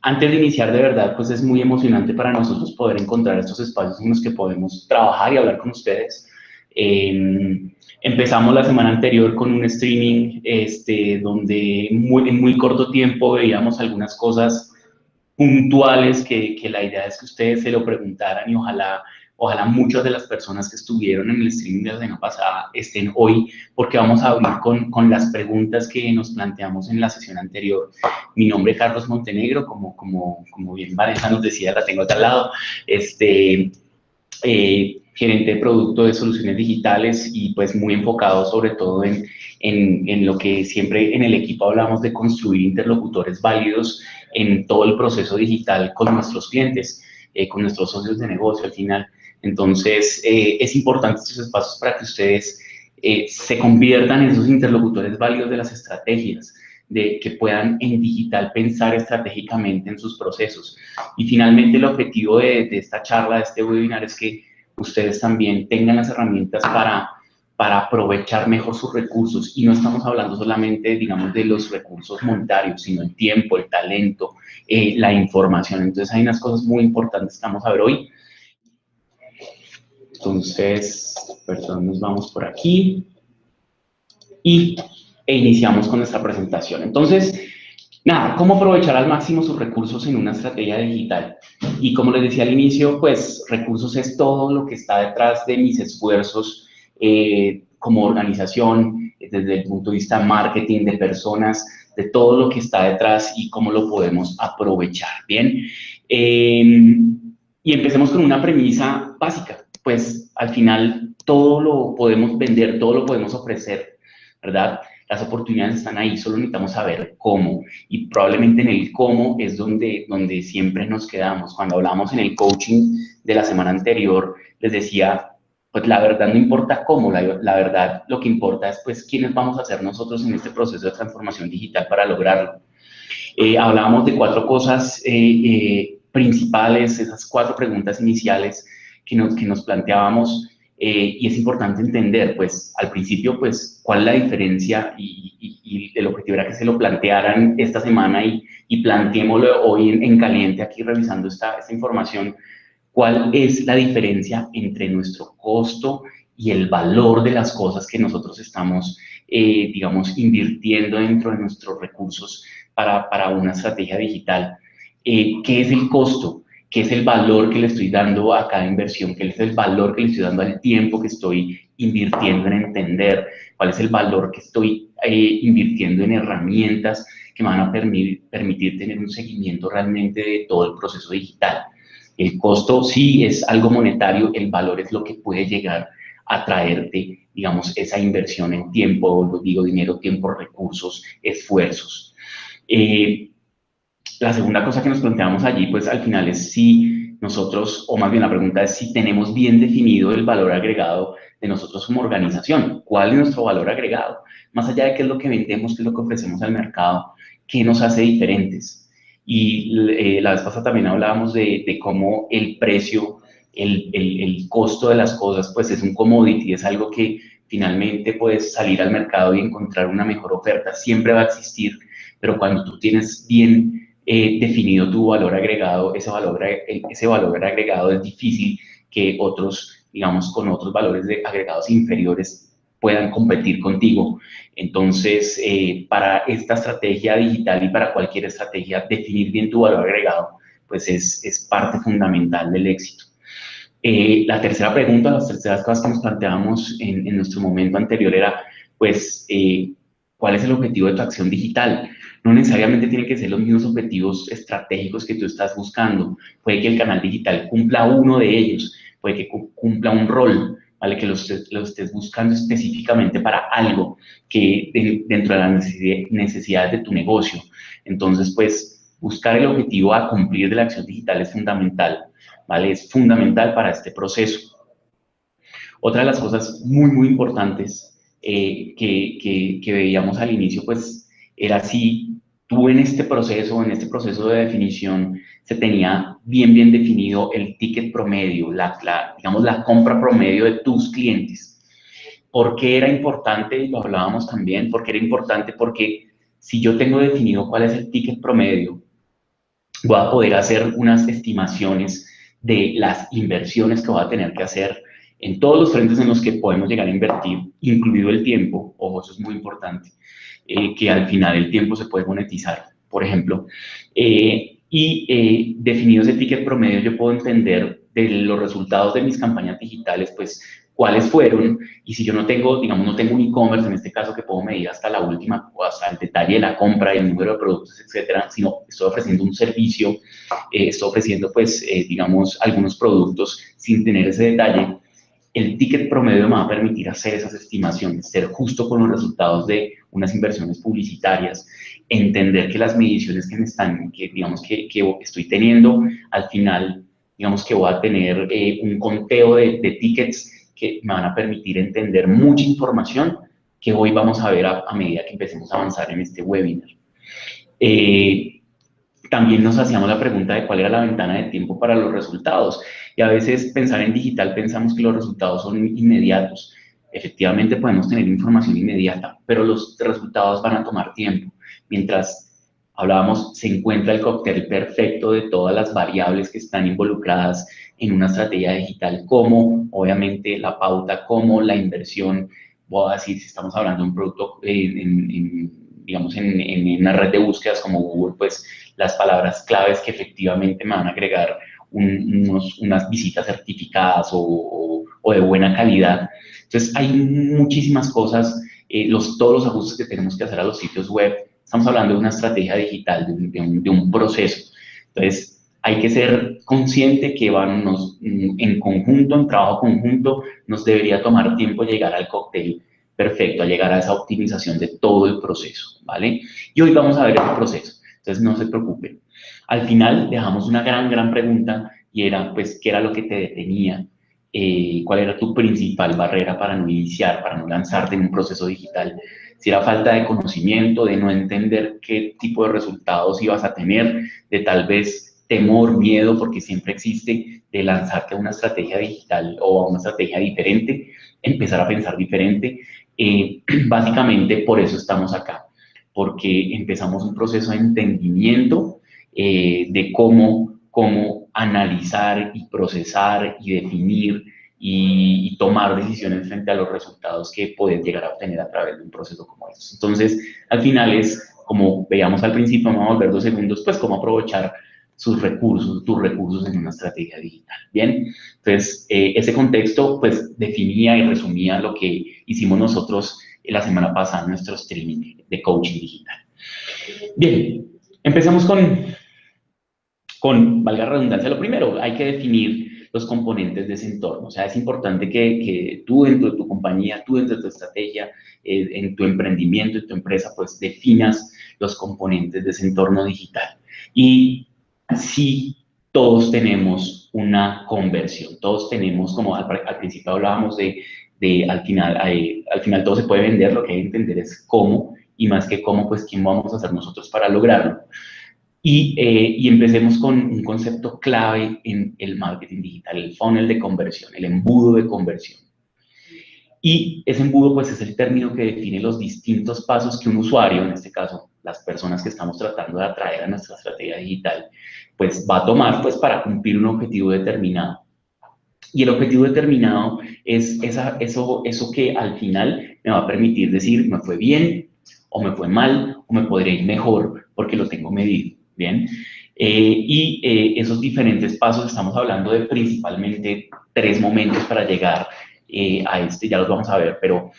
Antes de iniciar, de verdad, pues es muy emocionante para nosotros poder encontrar estos espacios en los que podemos trabajar y hablar con ustedes. Empezamos la semana anterior con un streaming donde en muy corto tiempo veíamos algunas cosas puntuales que la idea es que ustedes se lo preguntaran y ojalá muchas de las personas que estuvieron en el streaming de la semana pasada estén hoy, porque vamos a abrir con las preguntas que nos planteamos en la sesión anterior. Mi nombre es Carlos Montenegro, como bien Vanessa nos decía, la tengo acá al lado, gerente de producto de soluciones digitales y pues muy enfocado sobre todo en lo que siempre en el equipo hablamos de construir interlocutores válidos en todo el proceso digital con nuestros clientes, con nuestros socios de negocio al final. Entonces, es importante estos espacios para que ustedes se conviertan en esos interlocutores válidos de las estrategias, de que puedan en digital pensar estratégicamente en sus procesos. Y finalmente el objetivo de esta charla, de este webinar, es que ustedes también tengan las herramientas para aprovechar mejor sus recursos. Y no estamos hablando solamente, digamos, de los recursos monetarios, sino el tiempo, el talento, la información. Entonces hay unas cosas muy importantes que vamos a ver hoy. Entonces, perdón, nos vamos por aquí e iniciamos con nuestra presentación. Entonces, nada, ¿cómo aprovechar al máximo sus recursos en una estrategia digital? Y como les decía al inicio, pues recursos es todo lo que está detrás de mis esfuerzos como organización, desde el punto de vista marketing, de personas, de todo lo que está detrás y cómo lo podemos aprovechar, ¿bien? Y empecemos con una premisa básica, pues al final todo lo podemos vender, todo lo podemos ofrecer, ¿verdad? Las oportunidades están ahí, solo necesitamos saber cómo. Y probablemente en el cómo es donde siempre nos quedamos. Cuando hablamos en el coaching de la semana anterior, les decía, pues la verdad no importa cómo, la verdad lo que importa es pues quiénes vamos a ser nosotros en este proceso de transformación digital para lograrlo. Hablábamos de 4 cosas principales, esas 4 preguntas iniciales que nos planteábamos. Y es importante entender, pues, al principio, pues, cuál es la diferencia y el objetivo era que se lo plantearan esta semana y planteémoslo hoy en caliente aquí revisando esta información, cuál es la diferencia entre nuestro costo y el valor de las cosas que nosotros estamos, digamos, invirtiendo dentro de nuestros recursos para una estrategia digital. ¿Qué es el costo? ¿Qué es el valor que le estoy dando a cada inversión? ¿Qué es el valor que le estoy dando al tiempo que estoy invirtiendo en entender? ¿Cuál es el valor que estoy invirtiendo en herramientas que me van a permitir tener un seguimiento realmente de todo el proceso digital? El costo sí es algo monetario, el valor es lo que puede llegar a traerte, digamos, esa inversión en tiempo, digo, dinero, tiempo, recursos, esfuerzos. La segunda cosa que nos planteamos allí, pues al final es si nosotros, o más bien la pregunta es si tenemos bien definido el valor agregado de nosotros como organización. ¿Cuál es nuestro valor agregado? Más allá de qué es lo que vendemos, qué es lo que ofrecemos al mercado, qué nos hace diferentes. Y la vez pasada también hablábamos de cómo el precio, el costo de las cosas, pues es un commodity, es algo que finalmente puedes salir al mercado y encontrar una mejor oferta. Siempre va a existir, pero cuando tú tienes bien definido tu valor agregado, ese valor agregado es difícil que otros, digamos, con otros valores agregados inferiores puedan competir contigo. Entonces, para esta estrategia digital y para cualquier estrategia, definir bien tu valor agregado, pues es parte fundamental del éxito. La tercera pregunta, las terceras cosas que nos planteamos en nuestro momento anterior era, pues, ¿cuál es el objetivo de tu acción digital? No necesariamente tienen que ser los mismos objetivos estratégicos que tú estás buscando. Puede que el canal digital cumpla uno de ellos, puede que cumpla un rol, ¿vale? Que lo estés buscando específicamente para algo que dentro de las necesidades de tu negocio. Entonces, pues, buscar el objetivo a cumplir de la acción digital es fundamental, ¿vale? Es fundamental para este proceso. Otra de las cosas muy importantes que veíamos al inicio, pues, era si tú en este proceso de definición, se tenía bien definido el ticket promedio, digamos, la compra promedio de tus clientes. ¿Por qué era importante? Y lo hablábamos también, porque era importante porque si yo tengo definido cuál es el ticket promedio voy a poder hacer unas estimaciones de las inversiones que voy a tener que hacer en todos los frentes en los que podemos llegar a invertir, incluido el tiempo. Ojo, eso es muy importante, que al final el tiempo se puede monetizar, por ejemplo. Definido ese ticket promedio, yo puedo entender de los resultados de mis campañas digitales, pues cuáles fueron, y si yo no tengo, digamos, no tengo un e-commerce en este caso que puedo medir hasta la última, o hasta el detalle de la compra, el número de productos, etcétera, sino estoy ofreciendo un servicio, estoy ofreciendo, pues, digamos, algunos productos sin tener ese detalle, el ticket promedio me va a permitir hacer esas estimaciones, ser justo con los resultados de unas inversiones publicitarias, entender que las mediciones que me están, que digamos que estoy teniendo, al final, digamos que voy a tener un conteo de tickets que me van a permitir entender mucha información que hoy vamos a ver a medida que empecemos a avanzar en este webinar. También nos hacíamos la pregunta de cuál era la ventana de tiempo para los resultados. Y a veces pensar en digital pensamos que los resultados son inmediatos. Efectivamente podemos tener información inmediata, pero los resultados van a tomar tiempo. Mientras hablábamos, se encuentra el cóctel perfecto de todas las variables que están involucradas en una estrategia digital, como obviamente la pauta, como la inversión. Voy a decir, si estamos hablando de un producto digamos, en una red de búsquedas como Google, pues las palabras claves que efectivamente me van a agregar unas visitas certificadas o de buena calidad. Entonces, hay muchísimas cosas, todos los ajustes que tenemos que hacer a los sitios web. Estamos hablando de una estrategia digital, de un proceso. Entonces, hay que ser consciente que en conjunto, en trabajo conjunto, nos debería tomar tiempo llegar al cóctel perfecto, a llegar a esa optimización de todo el proceso, ¿vale? Y hoy vamos a ver ese proceso. Entonces, no se preocupen. Al final dejamos una gran pregunta y era, pues, ¿qué era lo que te detenía? ¿Cuál era tu principal barrera para no iniciar, para no lanzarte en un proceso digital? Si era falta de conocimiento, de no entender qué tipo de resultados ibas a tener, de tal vez temor, miedo, porque siempre existe, de lanzarte a una estrategia digital o a una estrategia diferente, empezar a pensar diferente. Básicamente por eso estamos acá, porque empezamos un proceso de entendimiento de cómo analizar y procesar y definir y tomar decisiones frente a los resultados que puedes llegar a obtener a través de un proceso como este. Entonces, al final es, como veíamos al principio, vamos a volver 2 segundos, pues cómo aprovechar tus recursos en una estrategia digital. Bien, entonces ese contexto pues definía y resumía lo que hicimos nosotros la semana pasada en nuestro streaming de coaching digital. Bien, empezamos valga la redundancia, lo primero, hay que definir los componentes de ese entorno. O sea, es importante que tú dentro de tu compañía, tú dentro de tu estrategia, en tu emprendimiento, en tu empresa, pues definas los componentes de ese entorno digital. Y sí, todos tenemos una conversión, todos tenemos, como al principio hablábamos al final todo se puede vender, lo que hay que entender es cómo, y más que cómo, pues quién vamos a hacer nosotros para lograrlo. Y empecemos con un concepto clave en el marketing digital, el funnel de conversión, el embudo de conversión. Y ese embudo, pues, es el término que define los distintos pasos que un usuario, en este caso, las personas que estamos tratando de atraer a nuestra estrategia digital, pues, va a tomar, pues, para cumplir un objetivo determinado. Y el objetivo determinado es eso que al final me va a permitir decir, me fue bien, o me fue mal, o me podría ir mejor, porque lo tengo medido, ¿bien? Esos diferentes pasos, estamos hablando de principalmente 3 momentos para llegar a ya los vamos a ver, pero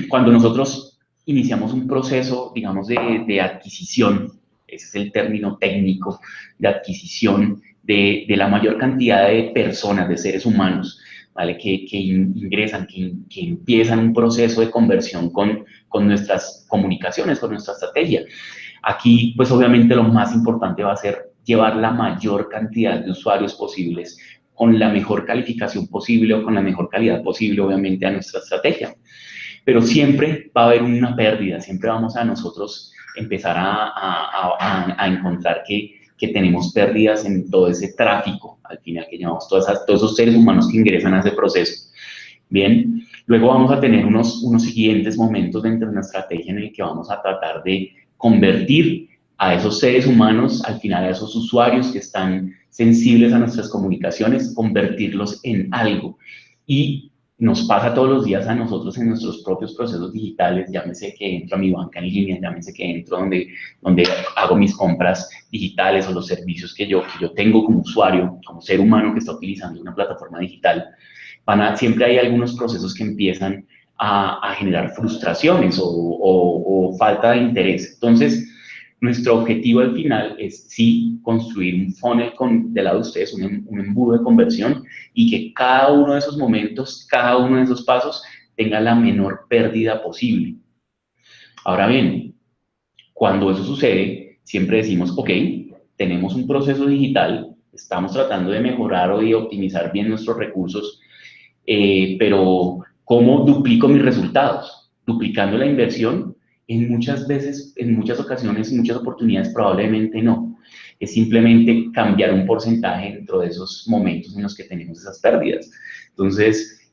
cuando nosotros iniciamos un proceso, digamos, de adquisición, ese es el término técnico, de adquisición de la mayor cantidad de personas, de seres humanos, ¿vale? Que ingresan, que empiezan un proceso de conversión con nuestras comunicaciones, con nuestra estrategia. Aquí, pues obviamente lo más importante va a ser llevar la mayor cantidad de usuarios posibles con la mejor calificación posible o con la mejor calidad posible, obviamente, a nuestra estrategia. Pero siempre va a haber una pérdida, siempre vamos a nosotros empezar a encontrar que tenemos pérdidas en todo ese tráfico, al final que llevamos todos esos seres humanos que ingresan a ese proceso. Bien, luego vamos a tener unos siguientes momentos dentro de una estrategia en el que vamos a tratar de convertir a esos seres humanos, al final a esos usuarios que están sensibles a nuestras comunicaciones, convertirlos en algo. Y nos pasa todos los días a nosotros en nuestros propios procesos digitales, llámese que entro a mi banca en línea, llámese que entro donde hago mis compras digitales o los servicios que yo tengo como usuario, como ser humano que está utilizando una plataforma digital. Siempre hay algunos procesos que empiezan a generar frustraciones o falta de interés. Entonces, nuestro objetivo al final es sí construir un funnel del lado de ustedes, un embudo de conversión y que cada uno de esos momentos, cada uno de esos pasos tenga la menor pérdida posible. Ahora bien, cuando eso sucede, siempre decimos, ok, tenemos un proceso digital, estamos tratando de mejorar o de optimizar bien nuestros recursos, pero ¿cómo duplico mis resultados? Duplicando la inversión, en muchas veces, en muchas ocasiones, en muchas oportunidades probablemente no. Es simplemente cambiar un porcentaje dentro de esos momentos en los que tenemos esas pérdidas. Entonces,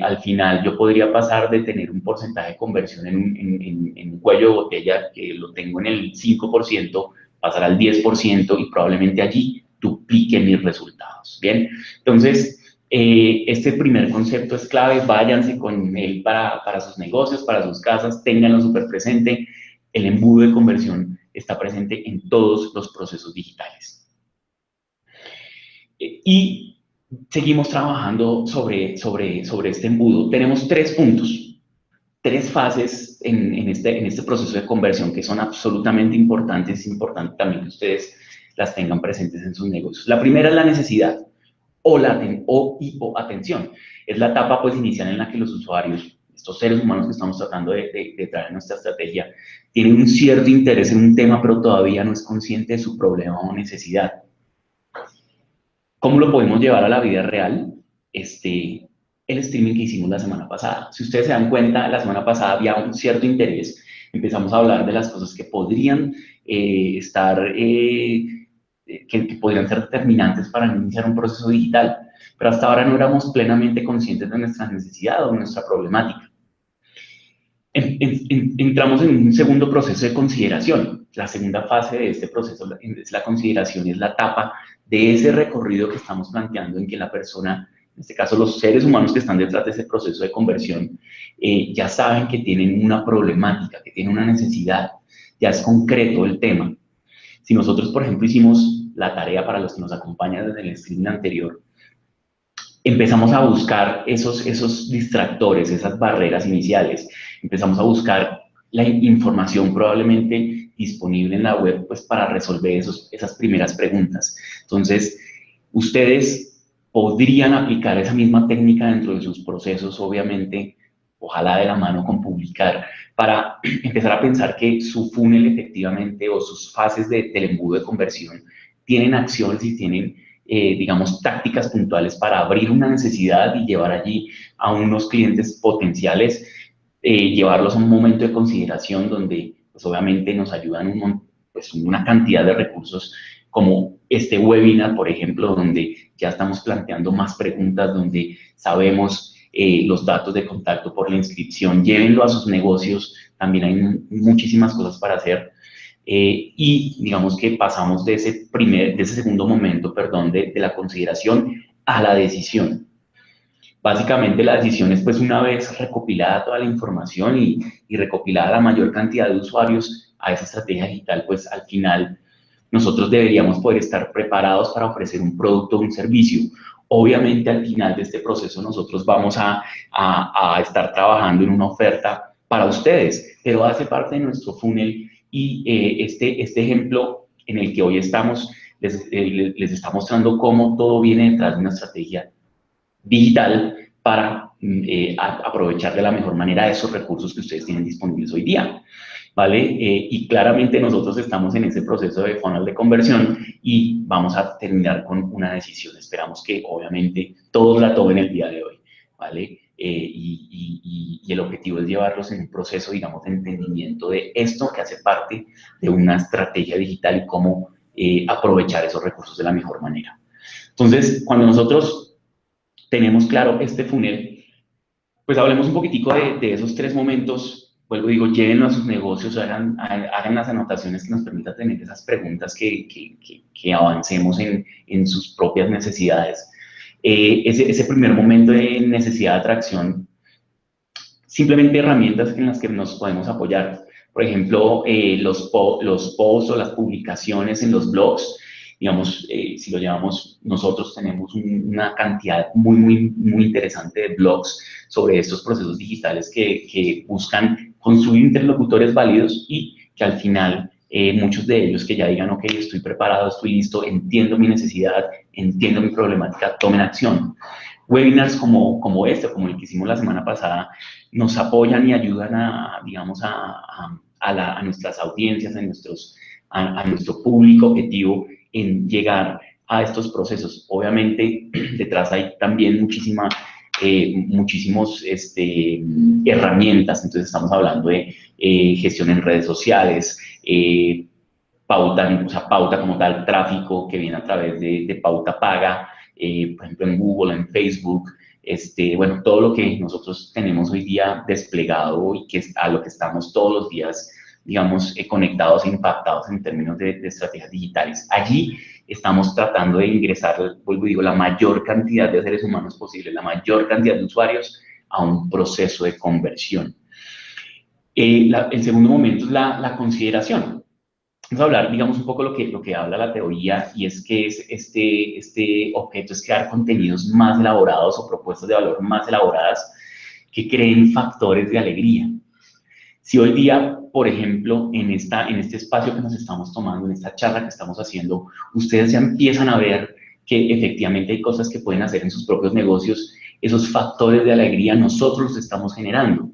al final yo podría pasar de tener un porcentaje de conversión en un cuello de botella que lo tengo en el 5%, pasar al 10% y probablemente allí duplique mis resultados. Bien, entonces, este primer concepto es clave, váyanse con él para sus negocios, para sus casas, ténganlo súper presente. El embudo de conversión está presente en todos los procesos digitales. Y seguimos trabajando sobre este embudo. Tenemos 3 puntos, 3 fases en este proceso de conversión que son absolutamente importantes. Es importante también que ustedes las tengan presentes en sus negocios. La primera es la necesidad o atención. Es la etapa pues inicial en la que los usuarios, estos seres humanos que estamos tratando de traer en nuestra estrategia, tienen un cierto interés en un tema, pero todavía no es consciente de su problema o necesidad. ¿Cómo lo podemos llevar a la vida real? El streaming que hicimos la semana pasada. Si ustedes se dan cuenta, la semana pasada había un cierto interés. Empezamos a hablar de las cosas que podrían que podrían ser determinantes para iniciar un proceso digital, pero hasta ahora no éramos plenamente conscientes de nuestra necesidad o de nuestra problemática. Entramos en un segundo proceso de consideración. La segunda fase de este proceso es la consideración, es la etapa de ese recorrido que estamos planteando en que la persona, en este caso los seres humanos que están detrás de ese proceso de conversión, ya saben que tienen una problemática, que tienen una necesidad, ya es concreto el tema. Si nosotros, por ejemplo, hicimos la tarea para los que nos acompañan desde el streaming anterior, empezamos a buscar esos distractores, esas barreras iniciales. Empezamos a buscar la información probablemente disponible en la web pues, para resolver esas primeras preguntas. Entonces, ustedes podrían aplicar esa misma técnica dentro de sus procesos, obviamente, ojalá de la mano con publicar, para empezar a pensar que su funnel efectivamente o sus fases del embudo de conversión tienen acciones y tienen digamos, tácticas puntuales para abrir una necesidad y llevar allí a unos clientes potenciales, llevarlos a un momento de consideración donde, pues obviamente nos ayudan pues, una cantidad de recursos como este webinar, por ejemplo, donde ya estamos planteando más preguntas, donde sabemos los datos de contacto por la inscripción, llévenlo a sus negocios, también hay muchísimas cosas para hacer. Y digamos que pasamos de ese segundo momento, perdón, de la consideración a la decisión. Básicamente la decisión es pues una vez recopilada toda la información y recopilada la mayor cantidad de usuarios a esa estrategia digital, pues al final nosotros deberíamos poder estar preparados para ofrecer un producto o un servicio. Obviamente al final de este proceso nosotros vamos a estar trabajando en una oferta para ustedes, pero hace parte de nuestro funnel y este ejemplo en el que hoy estamos les está mostrando cómo todo viene detrás de una estrategia digital para aprovechar de la mejor manera esos recursos que ustedes tienen disponibles hoy día. ¿Vale? Y claramente nosotros estamos en ese proceso de funnel de conversión y vamos a terminar con una decisión. Esperamos que obviamente todos la tomen el día de hoy, ¿vale? Y el objetivo es llevarlos en un proceso, digamos, de entendimiento de esto que hace parte de una estrategia digital y cómo aprovechar esos recursos de la mejor manera. Entonces, cuando nosotros tenemos claro este funnel, pues hablemos un poquitico de esos 3 momentos vuelvo y digo, llévenlo a sus negocios, hagan las anotaciones que nos permitan tener esas preguntas que avancemos en sus propias necesidades. Ese primer momento de necesidad de atracción, simplemente herramientas en las que nos podemos apoyar. Por ejemplo, los posts o las publicaciones en los blogs, digamos, si lo llevamos, nosotros tenemos una cantidad muy interesante de blogs sobre estos procesos digitales que buscan construir interlocutores válidos y que al final muchos de ellos que ya digan, ok, estoy preparado, estoy listo, entiendo mi necesidad, entiendo mi problemática, tomen acción. Webinars como este, como el que hicimos la semana pasada, nos apoyan y ayudan digamos, a nuestras audiencias, a nuestro público objetivo en llegar a estos procesos. Obviamente, detrás hay también muchísimos herramientas, entonces estamos hablando de gestión en redes sociales, pauta, o sea, pauta como tal, tráfico que viene a través de pauta paga, por ejemplo, en Google, en Facebook, bueno, todo lo que nosotros tenemos hoy día desplegado y que es a lo que estamos todos los días, digamos, conectados e impactados en términos de estrategias digitales. Allí estamos tratando de ingresar, vuelvo y digo, la mayor cantidad de seres humanos posible, la mayor cantidad de usuarios a un proceso de conversión. El segundo momento es la consideración. Vamos a hablar, digamos, un poco lo que habla la teoría, y es que este objeto es crear contenidos más elaborados o propuestas de valor más elaboradas que creen factores de alegría. Si hoy día, por ejemplo, en este espacio que nos estamos tomando, en esta charla que estamos haciendo, ustedes ya empiezan a ver que efectivamente hay cosas que pueden hacer en sus propios negocios, esos factores de alegría nosotros los estamos generando.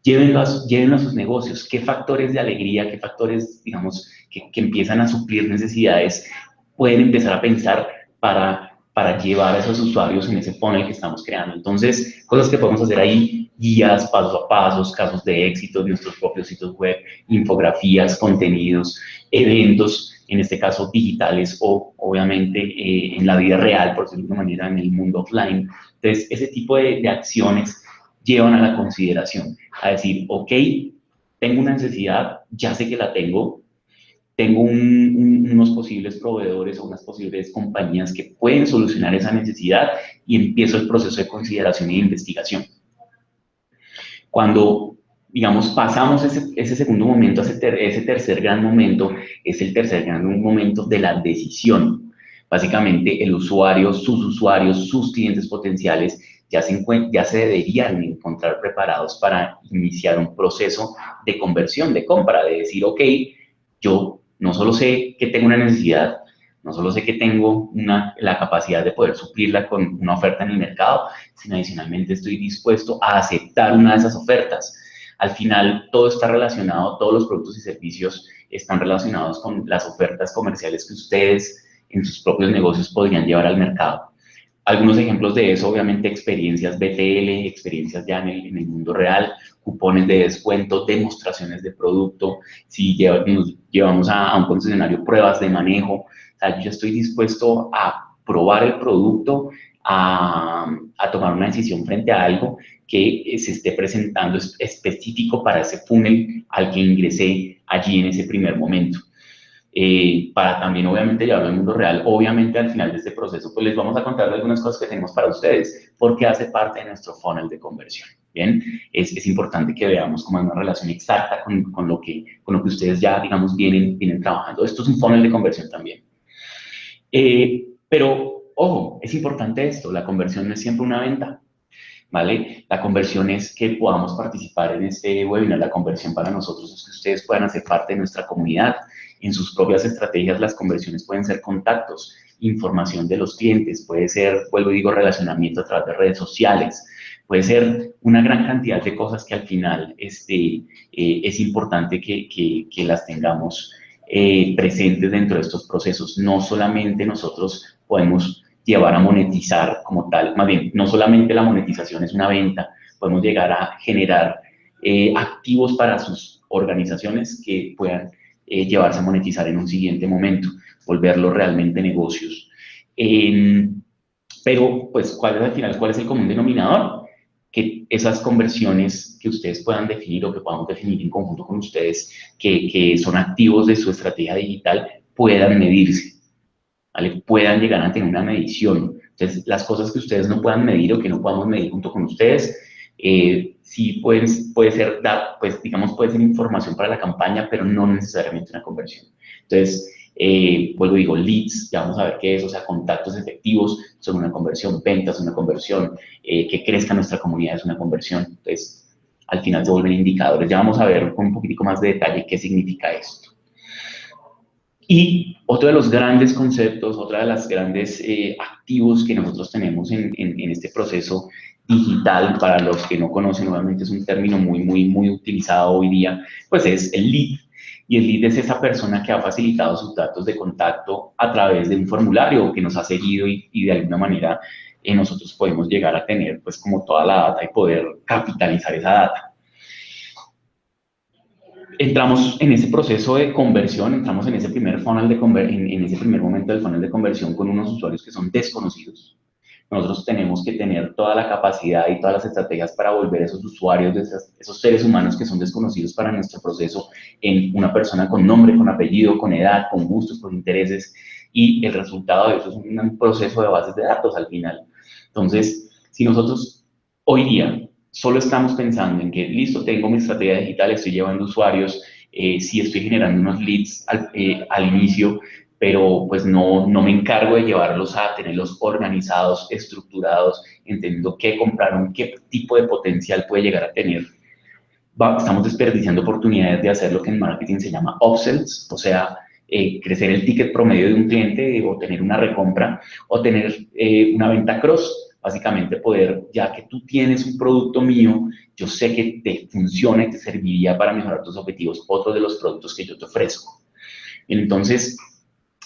Llévenlo a sus negocios. ¿Qué factores de alegría, qué factores, digamos, que empiezan a suplir necesidades pueden empezar a pensar para llevar a esos usuarios en ese funnel que estamos creando? Entonces, cosas que podemos hacer ahí, guías, pasos a pasos, casos de éxito de nuestros propios sitios web, infografías, contenidos, eventos, en este caso digitales o obviamente en la vida real, por decirlo de una manera, en el mundo offline. Entonces, ese tipo de acciones llevan a la consideración, a decir, ok, tengo una necesidad, ya sé que la tengo unos posibles proveedores o unas posibles compañías que pueden solucionar esa necesidad y empiezo el proceso de consideración e investigación. Cuando, digamos, pasamos ese segundo momento, ese tercer gran momento, es el tercer gran momento de la decisión. Básicamente, el usuario, sus clientes potenciales ya se deberían encontrar preparados para iniciar un proceso de conversión, de compra, de decir, ok, yo no solo sé que tengo una necesidad, no solo sé que tengo la capacidad de poder suplirla con una oferta en el mercado, sino adicionalmente estoy dispuesto a aceptar una de esas ofertas. Al final, todo está relacionado, todos los productos y servicios están relacionados con las ofertas comerciales que ustedes en sus propios negocios podrían llevar al mercado. Algunos ejemplos de eso, obviamente, experiencias BTL, experiencias ya en el mundo real, cupones de descuento, demostraciones de producto, si nos llevamos a un concesionario, pruebas de manejo. O sea, yo ya estoy dispuesto a probar el producto, a tomar una decisión frente a algo que se esté presentando específico para ese funnel al que ingresé allí en ese primer momento. Para también obviamente llevarlo al mundo real. Obviamente al final de este proceso pues les vamos a contar algunas cosas que tenemos para ustedes porque hace parte de nuestro funnel de conversión. Bien, es importante que veamos cómo hay una relación exacta con lo que ustedes ya digamos vienen trabajando. Esto es un funnel de conversión también. Pero ojo, es importante esto, la conversión no es siempre una venta. ¿Vale? La conversión es que podamos participar en este webinar. La conversión para nosotros es que ustedes puedan hacer parte de nuestra comunidad. En sus propias estrategias, las conversiones pueden ser contactos, información de los clientes, puede ser, vuelvo y digo, relacionamiento a través de redes sociales, puede ser una gran cantidad de cosas que al final es importante que las tengamos presentes dentro de estos procesos. No solamente nosotros podemos llevar a monetizar como tal, más bien, no solamente la monetización es una venta, podemos llegar a generar activos para sus organizaciones que puedan llevarse a monetizar en un siguiente momento, volverlo realmente negocios. Pero, pues, ¿cuál es al final? ¿Cuál es el común denominador? que esas conversiones que ustedes puedan definir o que podamos definir en conjunto con ustedes, que son activos de su estrategia digital, puedan medirse, ¿vale? Puedan llegar a tener una medición. Entonces, las cosas que ustedes no puedan medir o que no podamos medir junto con ustedes, sí puede ser, pues digamos, puede ser información para la campaña, pero no necesariamente una conversión. Entonces, vuelvo y digo, leads, ya vamos a ver qué es, o sea, contactos efectivos son una conversión, ventas una conversión, que crezca nuestra comunidad es una conversión. Entonces, al final se vuelven indicadores. Ya vamos a ver con un poquitico más de detalle qué significa esto. Y otro de los grandes conceptos, otra de las grandes activos que nosotros tenemos en este proceso digital, para los que no conocen, obviamente es un término muy utilizado hoy día, pues es el lead. Y el lead es esa persona que ha facilitado sus datos de contacto a través de un formulario que nos ha seguido y de alguna manera nosotros podemos llegar a tener pues como toda la data y poder capitalizar esa data. Entramos en ese proceso de conversión, entramos en ese primer funnel en ese primer momento del funnel de conversión con unos usuarios que son desconocidos. Nosotros tenemos que tener toda la capacidad y todas las estrategias para volver esos usuarios, esos seres humanos que son desconocidos para nuestro proceso, en una persona con nombre, con apellido, con edad, con gustos, con intereses, y el resultado de eso es un proceso de bases de datos al final. Entonces, si nosotros hoy día solo estamos pensando en que, listo, tengo mi estrategia digital, estoy llevando usuarios, sí estoy generando unos leads al inicio, pero pues no me encargo de llevarlos a tenerlos organizados, estructurados, entendiendo qué compraron, qué tipo de potencial puede llegar a tener. Estamos desperdiciando oportunidades de hacer lo que en marketing se llama upsells, o sea, crecer el ticket promedio de un cliente o tener una recompra o tener una venta cross. Básicamente poder, ya que tú tienes un producto mío, yo sé que te funciona y te serviría para mejorar tus objetivos, otro de los productos que yo te ofrezco. Entonces,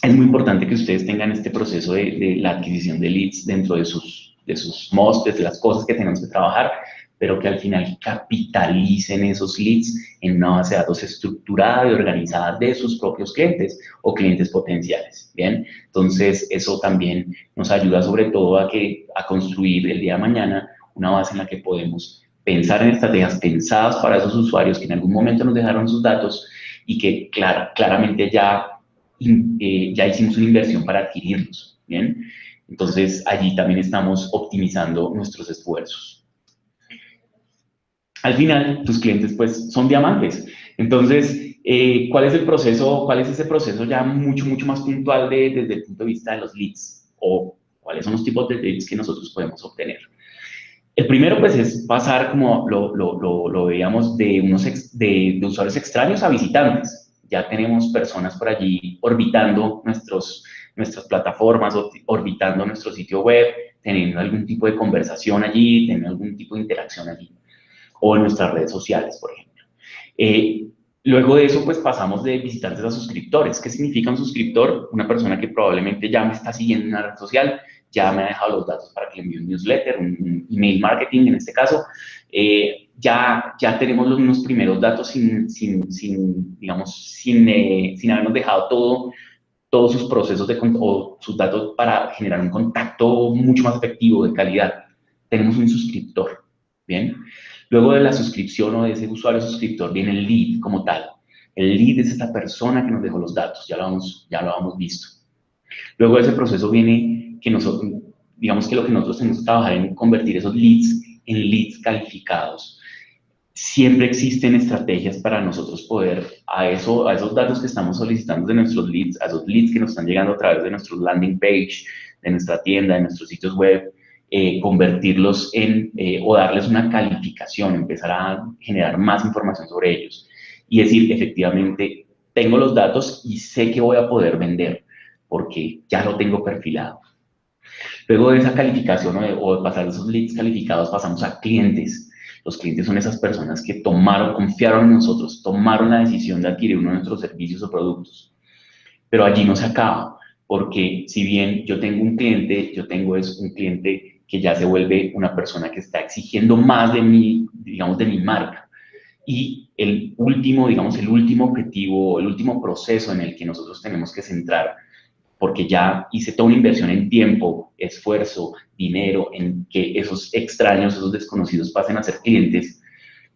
es muy importante que ustedes tengan este proceso de la adquisición de leads dentro de sus musts, de las cosas que tenemos que trabajar, pero que al final capitalicen esos leads en una base de datos estructurada y organizada de sus propios clientes o clientes potenciales, ¿bien? Entonces, eso también nos ayuda sobre todo a construir el día de mañana una base en la que podemos pensar en estrategias pensadas para esos usuarios que en algún momento nos dejaron sus datos y que claramente ya hicimos una inversión para adquirirlos, ¿bien? Entonces, allí también estamos optimizando nuestros esfuerzos. Al final, tus clientes, pues, son diamantes. Entonces, ¿cuál es el proceso? ¿Cuál es ese proceso ya mucho más puntual desde el punto de vista de los leads? ¿O cuáles son los tipos de leads que nosotros podemos obtener? El primero, pues, es pasar, como lo veíamos, de usuarios extraños a visitantes. Ya tenemos personas por allí orbitando nuestras plataformas, orbitando nuestro sitio web, teniendo algún tipo de conversación allí, teniendo algún tipo de interacción allí, o en nuestras redes sociales, por ejemplo. Luego de eso, pues pasamos de visitantes a suscriptores. ¿Qué significa un suscriptor? Una persona que probablemente ya me está siguiendo en una red social, ya me ha dejado los datos para que le envíe un newsletter, un email marketing en este caso. Ya tenemos unos primeros datos sin habernos dejado todos sus procesos o sus datos para generar un contacto mucho más efectivo, de calidad. Tenemos un suscriptor, ¿bien? Luego de la suscripción o de ese usuario suscriptor viene el lead como tal. El lead es esta persona que nos dejó los datos, ya lo hemos visto. Luego de ese proceso viene que nosotros, digamos que lo que nosotros tenemos que trabajar en convertir esos leads en leads calificados. Siempre existen estrategias para nosotros poder a esos datos que estamos solicitando de nuestros leads, a esos leads que nos están llegando a través de nuestro landing page, de nuestra tienda, de nuestros sitios web, convertirlos o darles una calificación, empezar a generar más información sobre ellos y decir, efectivamente, tengo los datos y sé que voy a poder vender porque ya lo tengo perfilado. Luego de esa calificación o de pasar esos leads calificados, pasamos a clientes. Los clientes son esas personas que confiaron en nosotros, tomaron la decisión de adquirir uno de nuestros servicios o productos. Pero allí no se acaba, porque si bien yo tengo un cliente, un cliente que ya se vuelve una persona que está exigiendo más de mí, digamos, de mi marca. Y el último objetivo, el último proceso en el que nosotros tenemos que centrar porque ya hice toda una inversión en tiempo, esfuerzo, dinero, en que esos extraños, esos desconocidos pasen a ser clientes,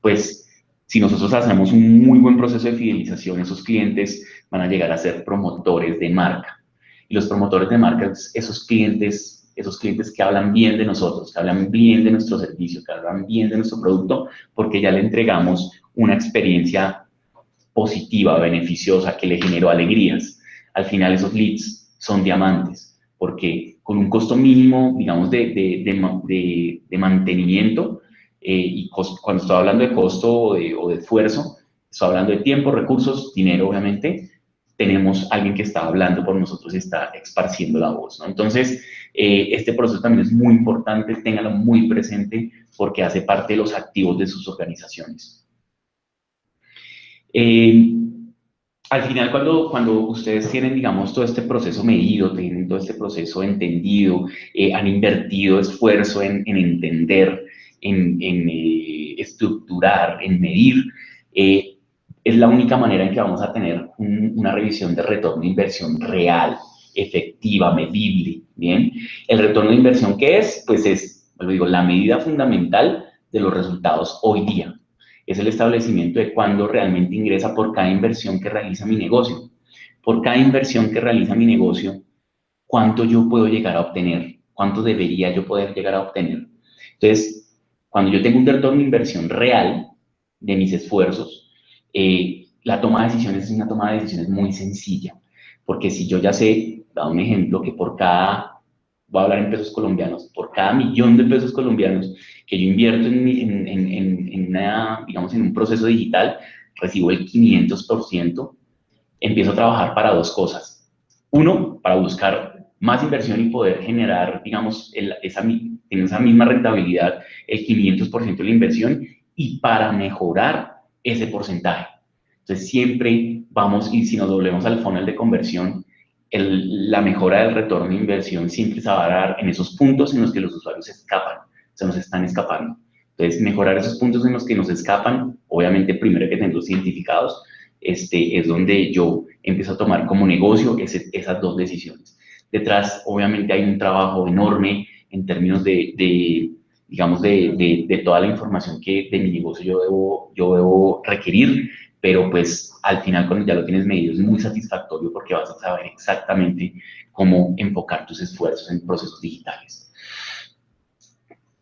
pues si nosotros hacemos un muy buen proceso de fidelización, esos clientes van a llegar a ser promotores de marca. Y los promotores de marca, esos clientes que hablan bien de nosotros, que hablan bien de nuestro servicio, que hablan bien de nuestro producto, porque ya le entregamos una experiencia positiva, beneficiosa, que le generó alegrías. Al final esos leads son diamantes, porque con un costo mínimo, digamos, de mantenimiento, y cuando estoy hablando de costo o de esfuerzo, estoy hablando de tiempo, recursos, dinero, obviamente, tenemos alguien que está hablando por nosotros y está esparciendo la voz, ¿no? Entonces, este proceso también es muy importante, ténganlo muy presente porque hace parte de los activos de sus organizaciones. Al final, cuando ustedes tienen, digamos, todo este proceso medido, tienen todo este proceso entendido, han invertido esfuerzo en entender, en estructurar, en medir, es la única manera en que vamos a tener una revisión de retorno de inversión real, efectiva, medible, ¿bien? El retorno de inversión, ¿qué es? Pues es, lo digo, la medida fundamental de los resultados hoy día. Es el establecimiento de cuándo realmente ingresa por cada inversión que realiza mi negocio. Por cada inversión que realiza mi negocio, cuánto yo puedo llegar a obtener, cuánto debería yo poder llegar a obtener. Entonces, cuando yo tengo un retorno de inversión real de mis esfuerzos, la toma de decisiones es una toma de decisiones muy sencilla, porque si yo ya sé, da un ejemplo, que por cada, voy a hablar en pesos colombianos, por cada millón de pesos colombianos que yo invierto digamos, en un proceso digital, recibo el 500%, empiezo a trabajar para dos cosas. Uno, para buscar más inversión y poder generar, digamos, en esa misma rentabilidad, el 500% de la inversión, y para mejorar ese porcentaje. Entonces, siempre vamos, y si nos volvemos al funnel de conversión, la mejora del retorno de inversión siempre se va a dar en esos puntos en los que los usuarios se nos están escapando. Entonces, mejorar esos puntos en los que nos escapan, obviamente, primero hay que tenerlos identificados, es donde yo empiezo a tomar como negocio esas dos decisiones. Detrás, obviamente, hay un trabajo enorme en términos digamos, de toda la información que de mi negocio yo debo requerir, pero pues al final cuando ya lo tienes medido es muy satisfactorio porque vas a saber exactamente cómo enfocar tus esfuerzos en procesos digitales.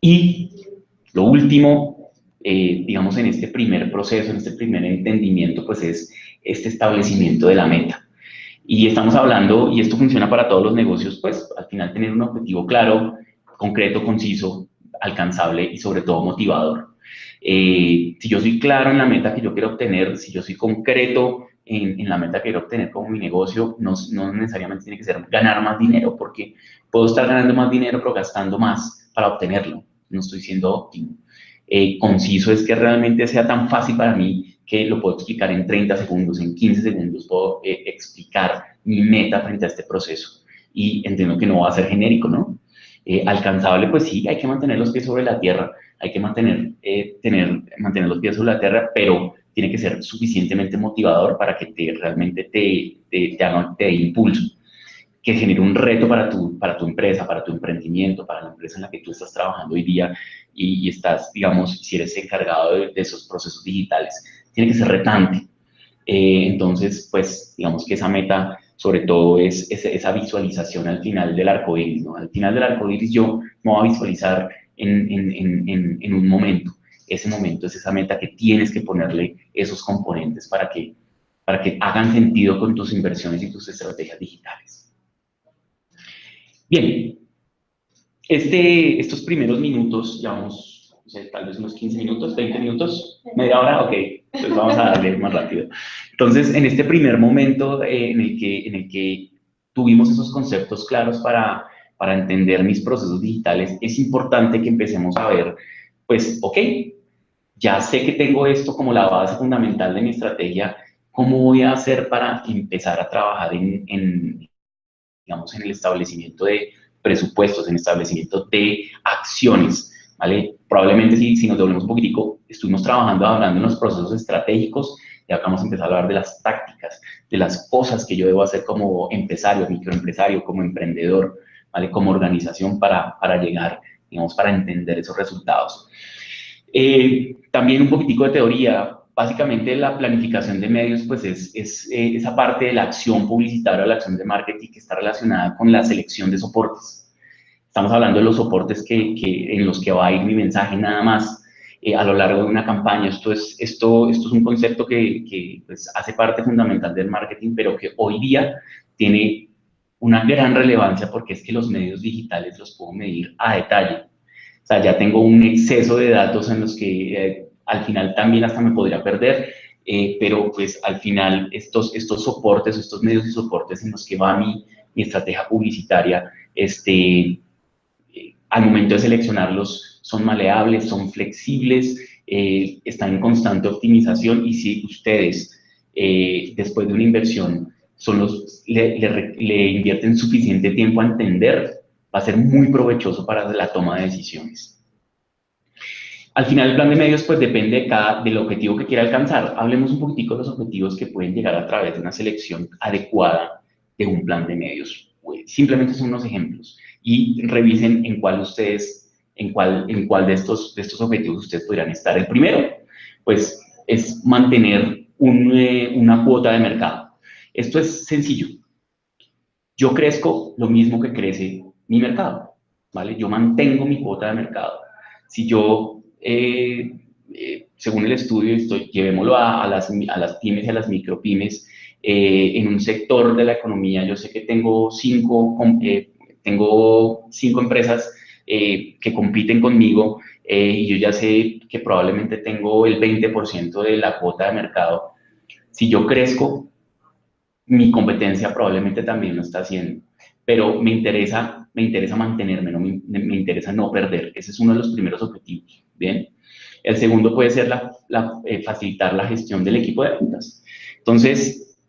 Y lo último, digamos, en este primer proceso, en este primer entendimiento, pues es este establecimiento de la meta. Y estamos hablando, y esto funciona para todos los negocios, pues al final tener un objetivo claro, concreto, conciso, alcanzable y sobre todo motivador. Si yo soy claro en la meta que yo quiero obtener, si yo soy concreto en la meta que quiero obtener como mi negocio, no necesariamente tiene que ser ganar más dinero, porque puedo estar ganando más dinero pero gastando más para obtenerlo. No estoy siendo óptimo. Conciso es que realmente sea tan fácil para mí que lo puedo explicar en 30 segundos, en 15 segundos, puedo explicar mi meta frente a este proceso. Y entiendo que no va a ser genérico, ¿no? Alcanzable, pues sí, hay que mantener los pies sobre la tierra, hay que mantener los pies sobre la tierra, pero tiene que ser suficientemente motivador para que realmente te dé impulso, que genere un reto para tu empresa, para tu emprendimiento, para la empresa en la que tú estás trabajando hoy día y estás, digamos, si eres encargado de esos procesos digitales. Tiene que ser retante. Entonces, pues, digamos que esa meta, sobre todo, es esa visualización al final del arco iris, ¿no? Al final del arco iris yo me voy a visualizar en un momento. Ese momento es esa meta que tienes que ponerle esos componentes para que hagan sentido con tus inversiones y tus estrategias digitales. Bien, estos primeros minutos, llevamos, no sé, tal vez unos 15 minutos, 20 minutos, media hora, ok, entonces vamos a darle más rápido. Entonces, en este primer momento en el que tuvimos esos conceptos claros para entender mis procesos digitales, es importante que empecemos a ver, pues, ok, ya sé que tengo esto como la base fundamental de mi estrategia, ¿cómo voy a hacer para empezar a trabajar digamos, en el establecimiento de presupuestos, en el establecimiento de acciones, ¿vale? Probablemente si nos doblemos un poquitico, estuvimos trabajando, hablando en los procesos estratégicos ya vamos a empezar a hablar de las tácticas, de las cosas que yo debo hacer como empresario, microempresario, como emprendedor, ¿vale? Como organización para llegar, digamos, para entender esos resultados. También un poquitico de teoría. Básicamente la planificación de medios pues es esa parte de la acción publicitaria o la acción de marketing que está relacionada con la selección de soportes. Estamos hablando de los soportes en los que va a ir mi mensaje nada más a lo largo de una campaña. Esto es un concepto que pues, hace parte fundamental del marketing, pero que hoy día tiene una gran relevancia porque es que los medios digitales los puedo medir a detalle. O sea, ya tengo un exceso de datos en los que al final también hasta me podría perder, pero pues al final estos soportes, estos medios y soportes en los que va mi estrategia publicitaria, al momento de seleccionarlos son maleables, son flexibles, están en constante optimización y si ustedes después de una inversión le invierten suficiente tiempo a entender, va a ser muy provechoso para la toma de decisiones. Al final, el plan de medios pues depende del objetivo que quiera alcanzar. Hablemos un poquitico de los objetivos que pueden llegar a través de una selección adecuada de un plan de medios. Simplemente son unos ejemplos y revisen en cuál de estos objetivos ustedes podrían estar. El primero, pues, es mantener una cuota de mercado. Esto es sencillo. Yo crezco lo mismo que crece mi mercado, ¿vale? Yo mantengo mi cuota de mercado. Si yo según el estudio, llevémoslo a las pymes y a las micropymes, en un sector de la economía, yo sé que tengo cinco empresas que compiten conmigo y yo ya sé que probablemente tengo el 20% de la cuota de mercado. Si yo crezco, mi competencia probablemente también lo está haciendo, pero me interesa mantenerme, no me interesa no perder. Ese es uno de los primeros objetivos, ¿bien? El segundo puede ser facilitar la gestión del equipo de ventas. Entonces,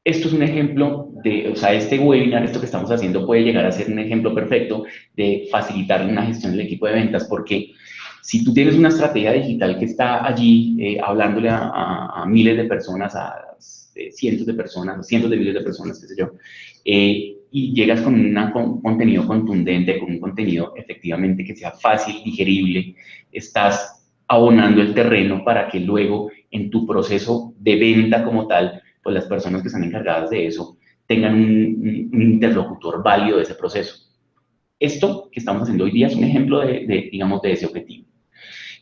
esto es un ejemplo o sea, este webinar, esto que estamos haciendo puede llegar a ser un ejemplo perfecto de facilitar una gestión del equipo de ventas, porque si tú tienes una estrategia digital que está allí hablándole a miles de personas, a cientos de personas, cientos de miles de personas, qué sé yo, y llegas con un contenido contundente, con un contenido efectivamente que sea fácil, digerible, estás abonando el terreno para que luego en tu proceso de venta como tal, pues las personas que están encargadas de eso tengan un interlocutor válido de ese proceso. Esto que estamos haciendo hoy día es un ejemplo digamos, de ese objetivo.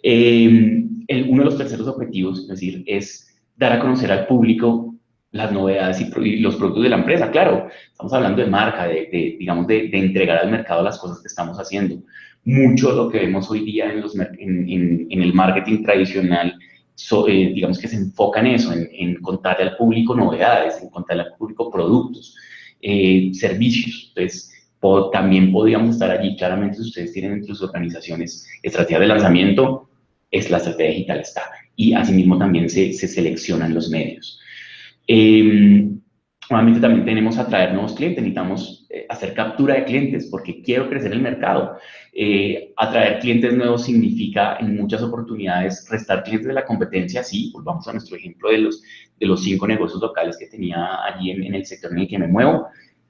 Uno de los terceros objetivos, es decir, es dar a conocer al público las novedades y los productos de la empresa. Claro, estamos hablando de marca, digamos, de entregar al mercado las cosas que estamos haciendo. Mucho de lo que vemos hoy día en el marketing tradicional, digamos que se enfoca en eso, en contarle al público novedades, en contarle al público productos, servicios. Entonces, también podríamos estar allí. Claramente, si ustedes tienen entre sus organizaciones estrategias de lanzamiento, la estrategia digital está. Y asimismo también se seleccionan los medios. Obviamente también tenemos atraer nuevos clientes, necesitamos hacer captura de clientes porque quiero crecer el mercado. Atraer clientes nuevos significa en muchas oportunidades restar clientes de la competencia, sí, volvamos a nuestro ejemplo de los 5 negocios locales que tenía allí en el sector en el que me muevo.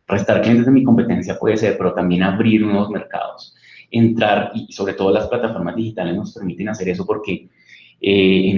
Restar clientes de mi competencia puede ser, pero también abrir nuevos mercados. Entrar, y sobre todo las plataformas digitales nos permiten hacer eso porque en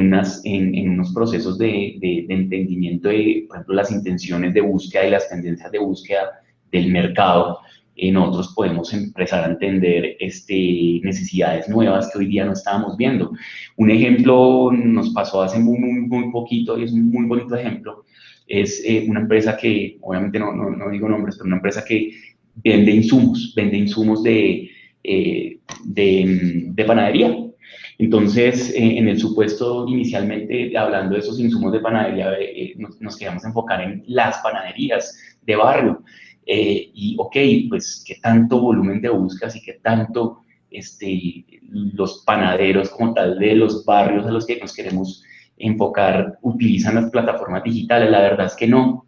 unos procesos de entendimiento de, por ejemplo, las intenciones de búsqueda y las tendencias de búsqueda del mercado, nosotros podemos empezar a entender necesidades nuevas que hoy día no estábamos viendo. Un ejemplo nos pasó hace muy poquito y es un muy bonito ejemplo. Es una empresa que, obviamente no digo nombres, pero una empresa que vende insumos de panadería. Entonces, en el supuesto inicialmente, hablando de esos insumos de panadería, nos queríamos enfocar en las panaderías de barrio. Y, ok, pues, ¿qué tanto volumen de búsquedas y qué tanto los panaderos como tal de los barrios a los que nos queremos enfocar utilizan las plataformas digitales? La verdad es que no.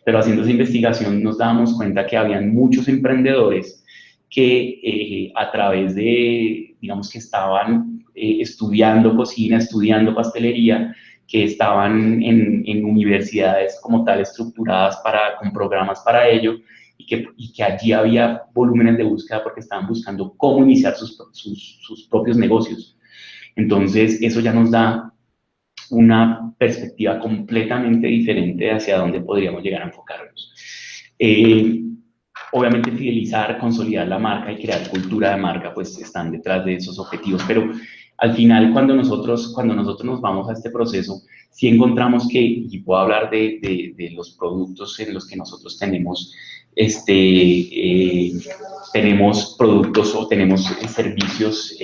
Pero haciendo esa investigación nos dábamos cuenta que habían muchos emprendedores que a través de, digamos que estaban estudiando cocina, estudiando pastelería, que estaban en universidades como tal estructuradas con programas para ello, y que allí había volúmenes de búsqueda porque estaban buscando cómo iniciar sus propios negocios. Entonces, eso ya nos da una perspectiva completamente diferente hacia dónde podríamos llegar a enfocarnos. Obviamente, fidelizar, consolidar la marca y crear cultura de marca, pues están detrás de esos objetivos, pero al final, cuando nosotros nos vamos a este proceso, sí encontramos que, y puedo hablar de los productos en los que nosotros tenemos, tenemos productos o tenemos servicios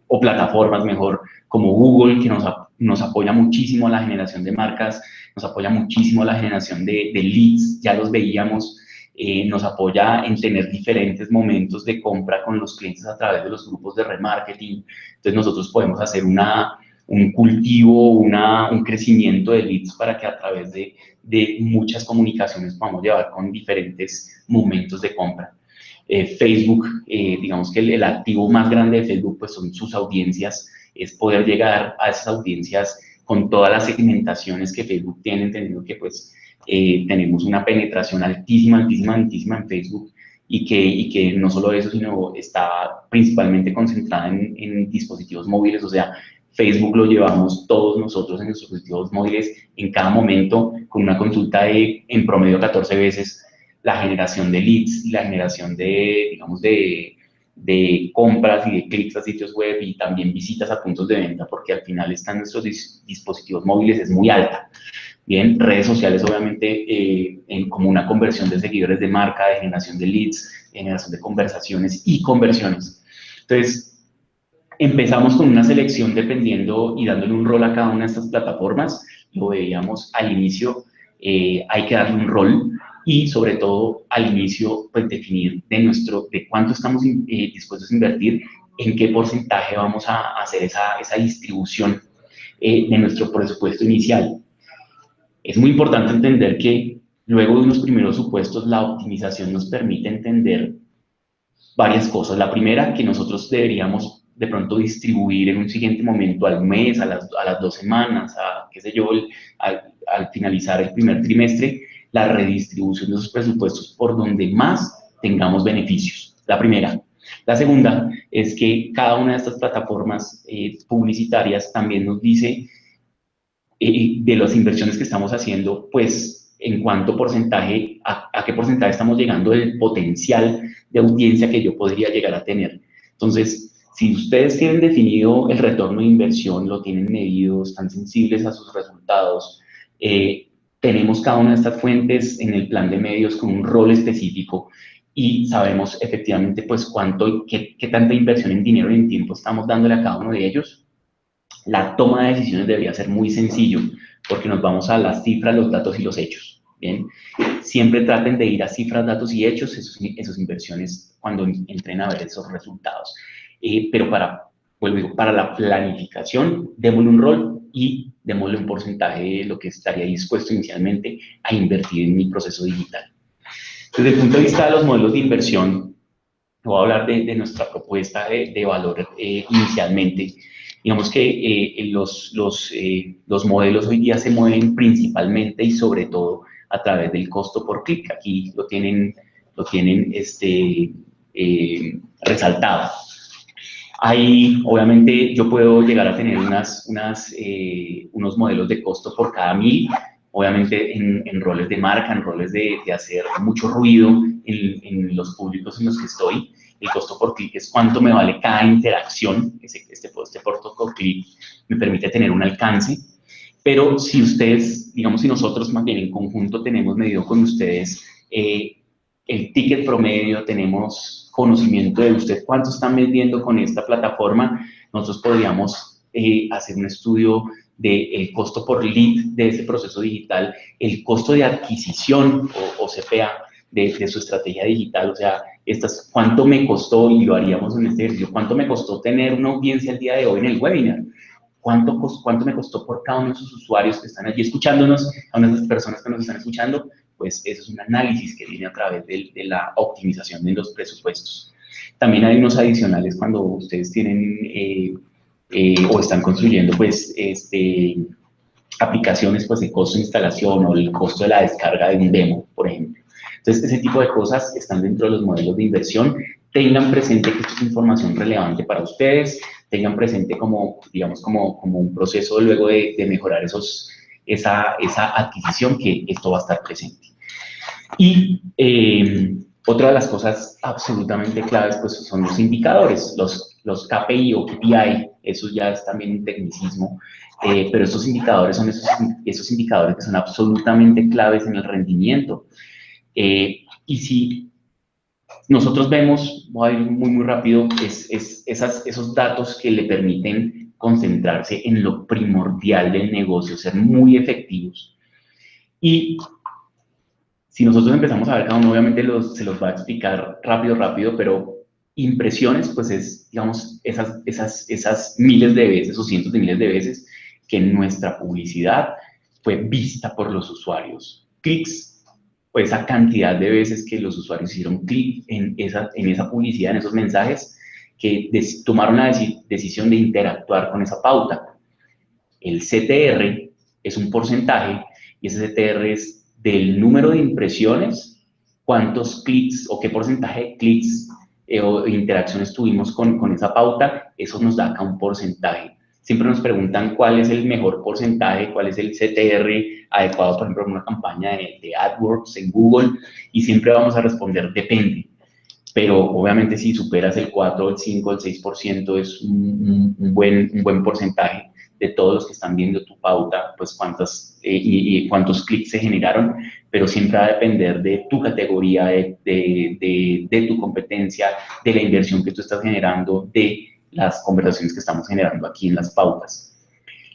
o plataformas, mejor, como Google, que nos apoya muchísimo a la generación de marcas, nos apoya muchísimo a la generación de leads, ya los veíamos, nos apoya en tener diferentes momentos de compra con los clientes a través de los grupos de remarketing. Entonces nosotros podemos hacer un cultivo, un crecimiento de leads para que a través de muchas comunicaciones podamos llevar con diferentes momentos de compra. Facebook, digamos que el activo más grande de Facebook pues son sus audiencias, es poder llegar a esas audiencias con todas las segmentaciones que Facebook tiene, entendiendo que pues tenemos una penetración altísima en Facebook, y que no solo eso, sino está principalmente concentrada en dispositivos móviles. O sea, Facebook lo llevamos todos nosotros en nuestros dispositivos móviles en cada momento, con una consulta de en promedio 14 veces, la generación de leads y la generación digamos, de compras y de clics a sitios web, y también visitas a puntos de venta, porque al final están nuestros dispositivos móviles, es muy alta. Bien, redes sociales obviamente como una conversión de seguidores de marca, de generación de leads, generación de conversaciones y conversiones. Entonces, empezamos con una selección dependiendo y dándole un rol a cada una de estas plataformas. Lo veíamos al inicio, hay que darle un rol, y sobre todo al inicio pues definir de cuánto estamos dispuestos a invertir, en qué porcentaje vamos a hacer esa distribución de nuestro presupuesto inicial. Es muy importante entender que luego de unos primeros supuestos, la optimización nos permite entender varias cosas. La primera, que nosotros deberíamos de pronto distribuir en un siguiente momento, al mes, a las 2 semanas, qué sé yo, al finalizar el primer trimestre, la redistribución de esos presupuestos por donde más tengamos beneficios. La primera. La segunda es que cada una de estas plataformas publicitarias también nos dice de las inversiones que estamos haciendo, pues en cuánto porcentaje, a qué porcentaje estamos llegando del potencial de audiencia que yo podría llegar a tener. Entonces, si ustedes tienen definido el retorno de inversión, lo tienen medido, están sensibles a sus resultados, tenemos cada una de estas fuentes en el plan de medios con un rol específico, y sabemos efectivamente pues qué tanta inversión en dinero y en tiempo estamos dándole a cada uno de ellos, la toma de decisiones debería ser muy sencillo, porque nos vamos a las cifras, los datos y los hechos. Bien, siempre traten de ir a cifras, datos y hechos, esas inversiones, cuando entren a ver esos resultados. Pero para la planificación, démosle un rol y démosle un porcentaje de lo que estaría dispuesto inicialmente a invertir en mi proceso digital. Desde el punto de vista de los modelos de inversión, voy a hablar de nuestra propuesta de valor inicialmente. Digamos que los modelos hoy día se mueven principalmente y sobre todo a través del costo por clic. Aquí lo tienen resaltado. Ahí, obviamente, yo puedo llegar a tener unos modelos de costo por cada 1000, obviamente en roles de marca, en roles de hacer mucho ruido en los públicos en los que estoy. El costo por clic es cuánto me vale cada interacción. Este costo por clic me permite tener un alcance. Pero si ustedes, digamos, si nosotros más bien en conjunto tenemos medido con ustedes el ticket promedio, tenemos conocimiento de usted cuánto están vendiendo con esta plataforma, nosotros podríamos hacer un estudio del costo por lead de ese proceso digital, el costo de adquisición o CPA de su estrategia digital. O sea, cuánto me costó, y lo haríamos en este ejercicio, cuánto me costó tener una audiencia el día de hoy en el webinar, cuánto me costó por cada uno de esos usuarios que están allí escuchándonos, a unas personas que nos están escuchando. Pues eso es un análisis que viene a través de la optimización de los presupuestos. También hay unos adicionales cuando ustedes tienen o están construyendo pues aplicaciones, pues el costo de instalación o el costo de la descarga de un demo, por ejemplo. Entonces, ese tipo de cosas están dentro de los modelos de inversión. Tengan presente que esto es información relevante para ustedes, tengan presente como, digamos, como un proceso luego de mejorar esa adquisición, que esto va a estar presente. Y otra de las cosas absolutamente claves pues, son los indicadores, los KPI o KPI, eso ya es también un tecnicismo, pero estos indicadores son esos indicadores que son absolutamente claves en el rendimiento. Y si nosotros vemos, voy a ir muy rápido, esos datos que le permiten concentrarse en lo primordial del negocio, ser muy efectivos. Y si nosotros empezamos a ver cada uno, obviamente se los va a explicar rápido, pero impresiones, pues es, digamos, esas miles de veces o cientos de miles de veces que nuestra publicidad fue vista por los usuarios. Clics, pues esa cantidad de veces que los usuarios hicieron clic en esa publicidad, en esos mensajes, que tomaron la decisión de interactuar con esa pauta. El CTR es un porcentaje y ese CTR es del número de impresiones, cuántos clics o qué porcentaje de clics o interacciones tuvimos con esa pauta, eso nos da acá un porcentaje. Siempre nos preguntan cuál es el mejor porcentaje, cuál es el CTR adecuado, por ejemplo, en una campaña de AdWords en Google, y siempre vamos a responder depende. Pero obviamente si superas el 4, el 5, el 6% es un buen porcentaje de todos los que están viendo tu pauta, pues cuántos clics se generaron, pero siempre va a depender de tu categoría, de tu competencia, de la inversión que tú estás generando, de las conversaciones que estamos generando aquí en las pautas.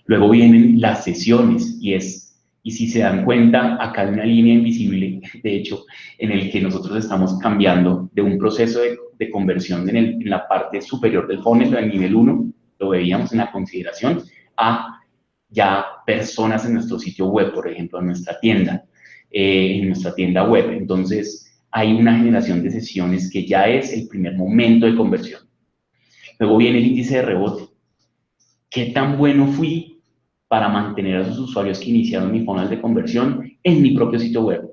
Luego vienen las sesiones y si se dan cuenta, acá hay una línea invisible, de hecho, en el que nosotros estamos cambiando de un proceso de conversión en la parte superior del funnel, del nivel 1, lo veíamos en la consideración, a ya personas en nuestro sitio web, por ejemplo, en nuestra tienda web. Entonces, hay una generación de sesiones que ya es el primer momento de conversión. Luego viene el índice de rebote. ¿Qué tan bueno fui para mantener a esos usuarios que iniciaron mi funnel de conversión en mi propio sitio web?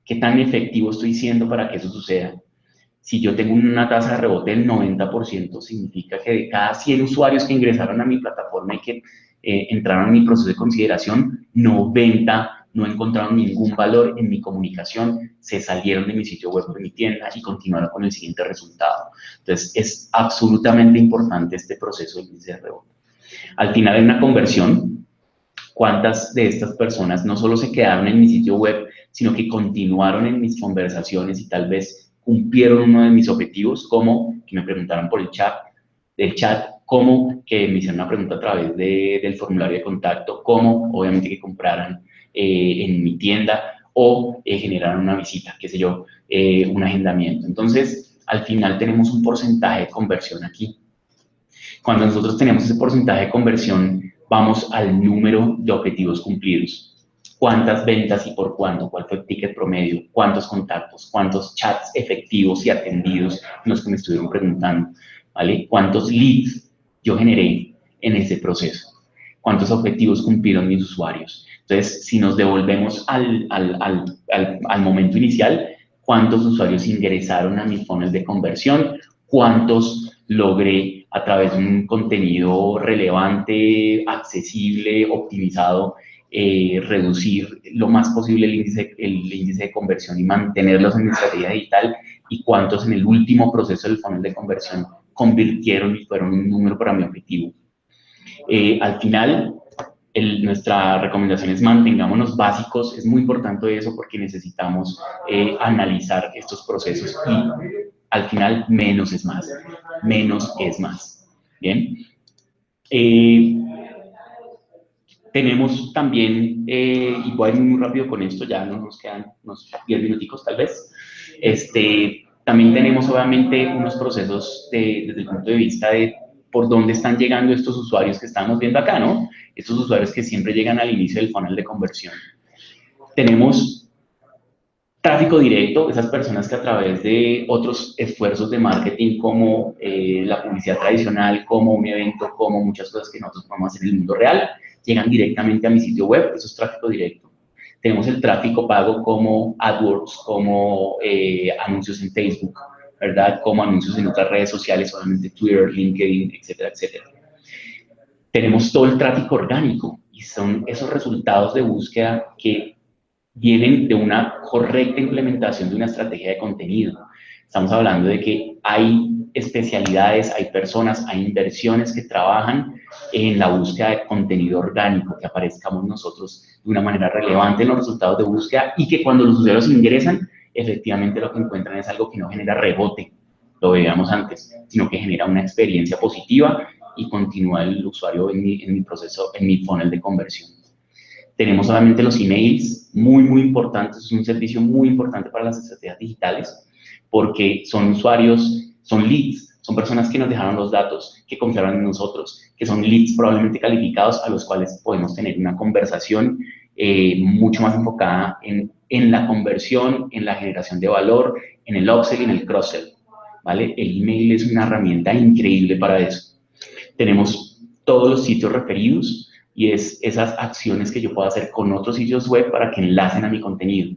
¿Qué tan efectivo estoy siendo para que eso suceda? Si yo tengo una tasa de rebote del 90%, significa que de cada 100 usuarios que ingresaron a mi plataforma y que entraron en mi proceso de consideración, 90 no encontraron ningún valor en mi comunicación, se salieron de mi sitio web, de mi tienda y continuaron con el siguiente resultado. Entonces, es absolutamente importante este proceso de rebote. Al final, en una conversión, ¿cuántas de estas personas no solo se quedaron en mi sitio web, sino que continuaron en mis conversaciones y tal vez cumplieron uno de mis objetivos, como que me preguntaron por el chat, como que me hicieron una pregunta a través del formulario de contacto, como obviamente que compraran en mi tienda o generaran una visita, qué sé yo, un agendamiento. Entonces, al final tenemos un porcentaje de conversión aquí. Cuando nosotros tenemos ese porcentaje de conversión, vamos al número de objetivos cumplidos. ¿Cuántas ventas y por cuánto? ¿Cuál fue el ticket promedio? ¿Cuántos contactos? ¿Cuántos chats efectivos y atendidos los que me estuvieron preguntando? ¿Vale? ¿Cuántos leads yo generé en ese proceso? ¿Cuántos objetivos cumplieron mis usuarios? Entonces, si nos devolvemos al momento inicial, ¿cuántos usuarios ingresaron a mi funnel de conversión? ¿Cuántos logré a través de un contenido relevante, accesible, optimizado, reducir lo más posible el índice de conversión y mantenerlos en mi estrategia digital? ¿Y cuántos en el último proceso del funnel de conversión convirtieron y fueron un número para mi objetivo? Al final, nuestra recomendación es mantengámonos básicos. Es muy importante eso porque necesitamos analizar estos procesos y al final menos es más. Menos es más. Bien. Tenemos también, y voy a ir muy rápido con esto, ya no nos quedan unos 10 minuticos tal vez. También tenemos obviamente unos procesos desde el punto de vista de por dónde están llegando estos usuarios que estamos viendo acá, ¿no? Estos usuarios que siempre llegan al inicio del funnel de conversión. Tenemos Tráfico directo, esas personas que a través de otros esfuerzos de marketing como la publicidad tradicional, como un evento, como muchas cosas que nosotros podemos hacer en el mundo real, llegan directamente a mi sitio web, eso es tráfico directo. Tenemos el tráfico pago como AdWords, como anuncios en Facebook, ¿verdad? Como anuncios en otras redes sociales, solamente Twitter, LinkedIn, etcétera, etcétera. Tenemos todo el tráfico orgánico y son esos resultados de búsqueda que vienen de una correcta implementación de una estrategia de contenido. Estamos hablando de que hay especialidades, hay personas, hay inversiones que trabajan en la búsqueda de contenido orgánico, que aparezcamos nosotros de una manera relevante en los resultados de búsqueda y que cuando los usuarios ingresan, efectivamente lo que encuentran es algo que no genera rebote, lo veíamos antes, sino que genera una experiencia positiva y continúa el usuario en mi proceso, en mi funnel de conversión. Tenemos obviamente los emails, muy importantes, es un servicio muy importante para las estrategias digitales, porque son usuarios, son leads, son personas que nos dejaron los datos, que confiaron en nosotros, que son leads probablemente calificados a los cuales podemos tener una conversación mucho más enfocada en la conversión, en la generación de valor, en el upsell y en el cross-sell, ¿vale? El email es una herramienta increíble para eso. Tenemos todos los sitios referidos, y es esas acciones que yo puedo hacer con otros sitios web para que enlacen a mi contenido.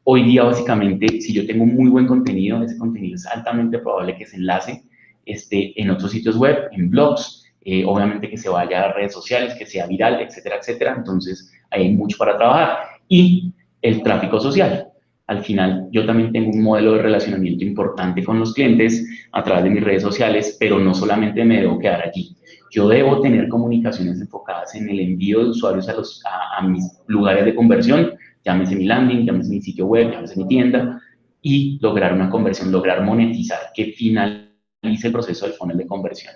Hoy día, básicamente, si yo tengo muy buen contenido, ese contenido es altamente probable que se enlace en otros sitios web, en blogs, obviamente que se vaya a redes sociales, que sea viral, etcétera, etcétera. Entonces, ahí hay mucho para trabajar. Y el tráfico social. Al final, yo también tengo un modelo de relacionamiento importante con los clientes a través de mis redes sociales, pero no solamente me debo quedar allí. Yo debo tener comunicaciones enfocadas en el envío de usuarios a mis lugares de conversión, llámese mi landing, llámese mi sitio web, llámese mi tienda, y lograr una conversión, lograr monetizar, que finalice el proceso del funnel de conversión.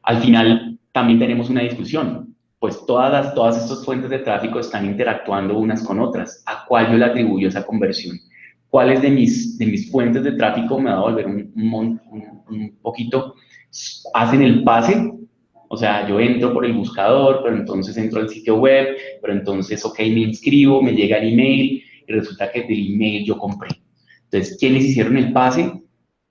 Al final, también tenemos una discusión, pues todas estas fuentes de tráfico están interactuando unas con otras. ¿A cuál yo le atribuyo esa conversión? ¿Cuáles de mis fuentes de tráfico me va a volver un poquito, hacen el pase? O sea, yo entro por el buscador, pero entonces entro al sitio web, pero entonces, ok, me inscribo, me llega el email y resulta que del email yo compré. Entonces, ¿quiénes hicieron el pase?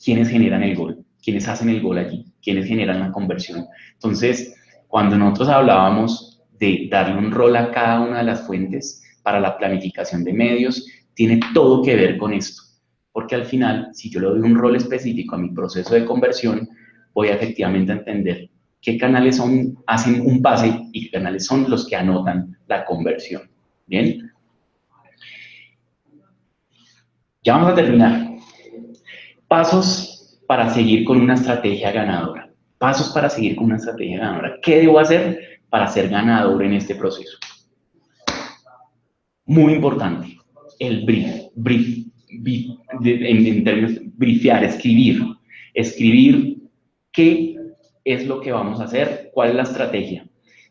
¿Quiénes generan el gol? ¿Quiénes hacen el gol allí? ¿Quiénes generan la conversión? Entonces, cuando nosotros hablábamos de darle un rol a cada una de las fuentes para la planificación de medios, tiene todo que ver con esto. Porque al final, si yo le doy un rol específico a mi proceso de conversión, voy a efectivamente entender qué canales hacen un pase y qué canales son los que anotan la conversión. ¿Bien? Ya vamos a terminar. Pasos para seguir con una estrategia ganadora. Pasos para seguir con una estrategia ganadora. ¿Qué debo hacer para ser ganador en este proceso? Muy importante, el en términos de briefiar, escribir qué es lo que vamos a hacer, cuál es la estrategia,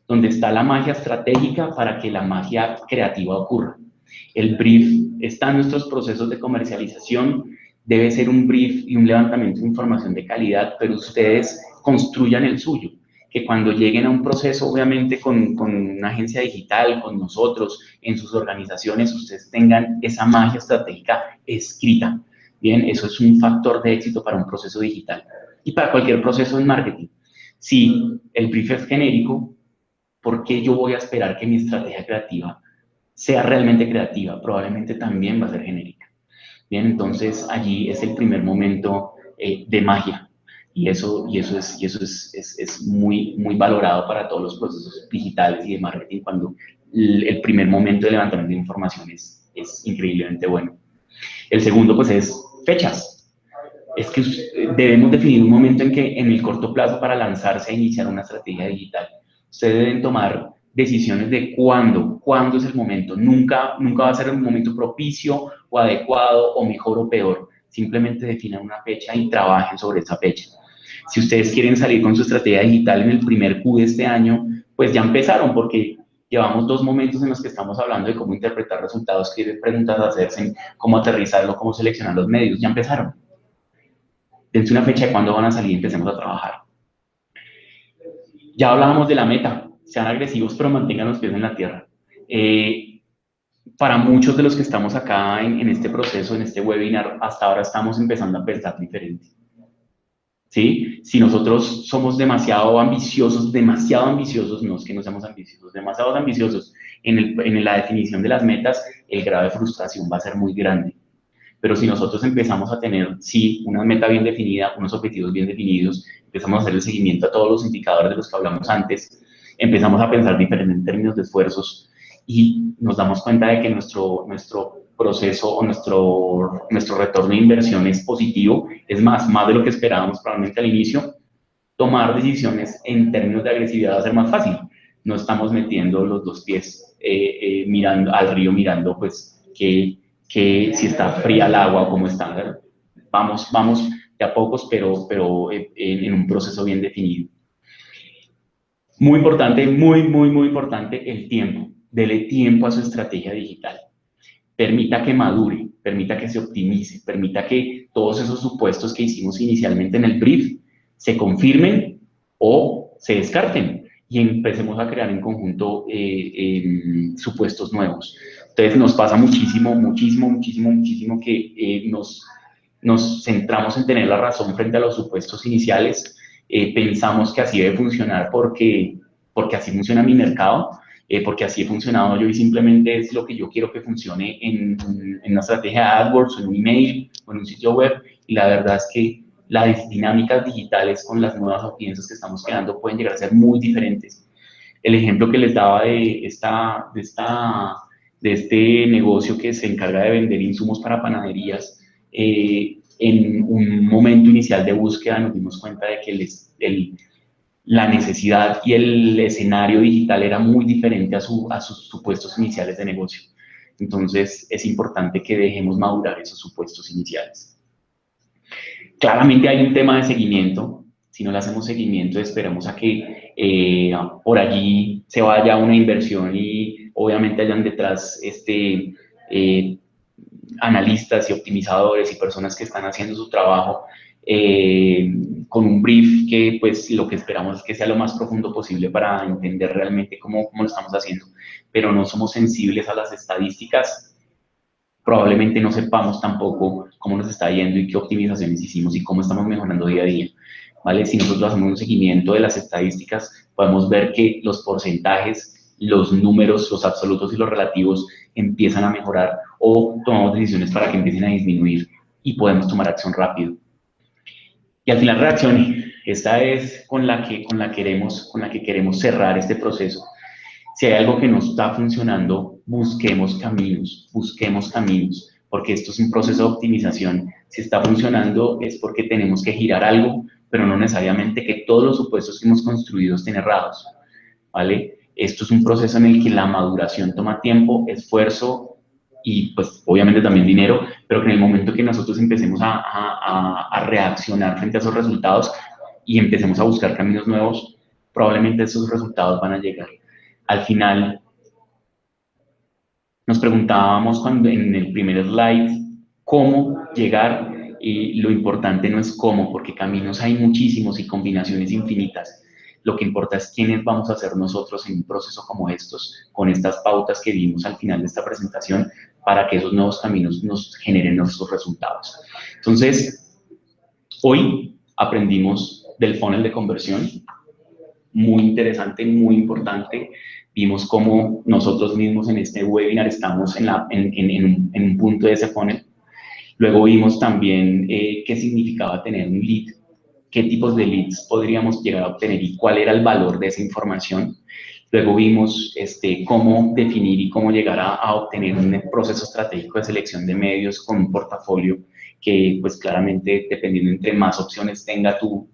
donde está la magia estratégica para que la magia creativa ocurra. El brief está en nuestros procesos de comercialización, debe ser un brief y un levantamiento de información de calidad, pero ustedes construyan el suyo, que cuando lleguen a un proceso, obviamente con una agencia digital, con nosotros, en sus organizaciones, ustedes tengan esa magia estratégica escrita. Bien, eso es un factor de éxito para un proceso digital y para cualquier proceso en marketing. Si el brief es genérico, ¿por qué yo voy a esperar que mi estrategia creativa sea realmente creativa? Probablemente también va a ser genérica. Bien, entonces allí es el primer momento de magia. Y eso es muy valorado para todos los procesos digitales y de marketing cuando el primer momento de levantamiento de información es increíblemente bueno. El segundo, pues, es fechas. Es que debemos definir un momento en que en el corto plazo para lanzarse a iniciar una estrategia digital. Ustedes deben tomar decisiones de cuándo es el momento. Nunca va a ser un momento propicio o adecuado o mejor o peor. Simplemente definan una fecha y trabajen sobre esa fecha. Si ustedes quieren salir con su estrategia digital en el primer Q de este año, pues ya empezaron, porque llevamos 2 momentos en los que estamos hablando de cómo interpretar resultados, qué preguntas hacerse, cómo aterrizarlo, cómo seleccionar los medios. Ya empezaron. Dense una fecha de cuándo van a salir y empecemos a trabajar. Ya hablábamos de la meta. Sean agresivos, pero mantengan los pies en la tierra. para muchos de los que estamos acá en este proceso, en este webinar, hasta ahora estamos empezando a pensar diferente. ¿Sí? Si nosotros somos demasiado ambiciosos, no es que no seamos ambiciosos, demasiado ambiciosos en la definición de las metas, el grado de frustración va a ser muy grande. Pero si nosotros empezamos a tener, sí, una meta bien definida, unos objetivos bien definidos, empezamos a hacer el seguimiento a todos los indicadores de los que hablamos antes, empezamos a pensar diferente en términos de esfuerzos y nos damos cuenta de que nuestro proceso o nuestro retorno de inversión es positivo, es más de lo que esperábamos probablemente al inicio, tomar decisiones en términos de agresividad va a ser más fácil. No estamos metiendo los dos pies mirando al río, mirando pues que si está fría el agua o cómo está. Vamos de a pocos, pero en un proceso bien definido. Muy importante, muy importante el tiempo. Dele tiempo a su estrategia digital. Permita que madure, permita que se optimice, permita que todos esos supuestos que hicimos inicialmente en el brief se confirmen o se descarten y empecemos a crear en conjunto supuestos nuevos. Entonces nos pasa muchísimo que nos centramos en tener la razón frente a los supuestos iniciales, pensamos que así debe funcionar porque así funciona mi mercado, porque así he funcionado yo y simplemente es lo que yo quiero que funcione en una estrategia de AdWords, o en un email, o en un sitio web, y la verdad es que las dinámicas digitales con las nuevas audiencias que estamos creando pueden llegar a ser muy diferentes. El ejemplo que les daba de este negocio que se encarga de vender insumos para panaderías, en un momento inicial de búsqueda nos dimos cuenta de que la necesidad y el escenario digital era muy diferente a sus supuestos iniciales de negocio. Entonces, es importante que dejemos madurar esos supuestos iniciales. Claramente hay un tema de seguimiento. Si no le hacemos seguimiento, esperamos a que por allí se vaya una inversión y obviamente hayan detrás analistas y optimizadores y personas que están haciendo su trabajo con un brief que pues lo que esperamos es que sea lo más profundo posible para entender realmente cómo lo estamos haciendo, pero no somos sensibles a las estadísticas, probablemente no sepamos tampoco cómo nos está yendo y qué optimizaciones hicimos y cómo estamos mejorando día a día, ¿vale? Si nosotros hacemos un seguimiento de las estadísticas, podemos ver que los porcentajes, los números, los absolutos y los relativos empiezan a mejorar o tomamos decisiones para que empiecen a disminuir y podemos tomar acción rápido. Y al final reaccione. Esta es con la que queremos cerrar este proceso. Si hay algo que no está funcionando, busquemos caminos, porque esto es un proceso de optimización. Si está funcionando es porque tenemos que girar algo, pero no necesariamente que todos los supuestos que hemos construido estén errados, ¿vale? Esto es un proceso en el que la maduración toma tiempo, esfuerzo y pues obviamente también dinero, pero que en el momento que nosotros empecemos a reaccionar frente a esos resultados y empecemos a buscar caminos nuevos, probablemente esos resultados van a llegar. Al final, nos preguntábamos en el primer slide cómo llegar y lo importante no es cómo, porque caminos hay muchísimos y combinaciones infinitas. Lo que importa es quiénes vamos a ser nosotros en un proceso como estos, con estas pautas que vimos al final de esta presentación, para que esos nuevos caminos nos generen nuestros resultados. Entonces, hoy aprendimos del funnel de conversión, muy interesante, muy importante. Vimos cómo nosotros mismos en este webinar estamos en un punto de ese funnel. Luego vimos también qué significaba tener un lead, qué tipos de leads podríamos llegar a obtener y cuál era el valor de esa información. Luego vimos cómo definir y cómo llegar a obtener un proceso estratégico de selección de medios con un portafolio que, pues claramente, dependiendo entre más opciones tenga tu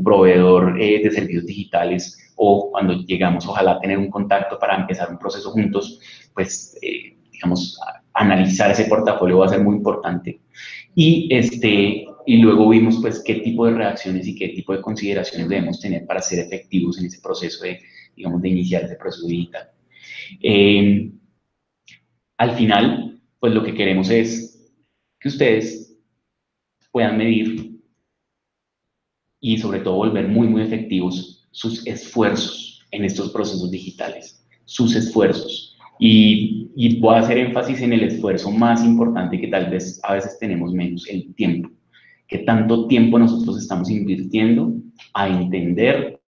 proveedor de servicios digitales o cuando llegamos, ojalá, a tener un contacto para empezar un proceso juntos, pues, digamos, analizar ese portafolio va a ser muy importante. Y luego vimos, pues, qué tipo de reacciones y qué tipo de consideraciones debemos tener para ser efectivos en ese proceso digamos, de iniciar ese proceso digital. Al final, pues, lo que queremos es que ustedes puedan medir y sobre todo volver muy efectivos sus esfuerzos en estos procesos digitales, sus esfuerzos. Y y voy a hacer énfasis en el esfuerzo más importante que tal vez a veces tenemos menos, el tiempo. ¿Qué tanto tiempo nosotros estamos invirtiendo a entender,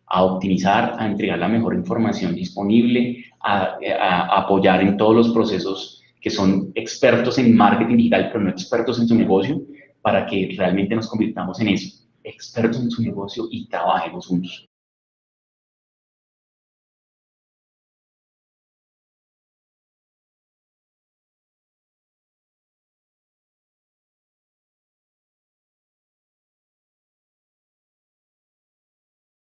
a optimizar, a entregar la mejor información disponible, a apoyar en todos los procesos que son expertos en marketing digital, pero no expertos en su negocio, para que realmente nos convirtamos en eso, expertos en su negocio y trabajemos juntos?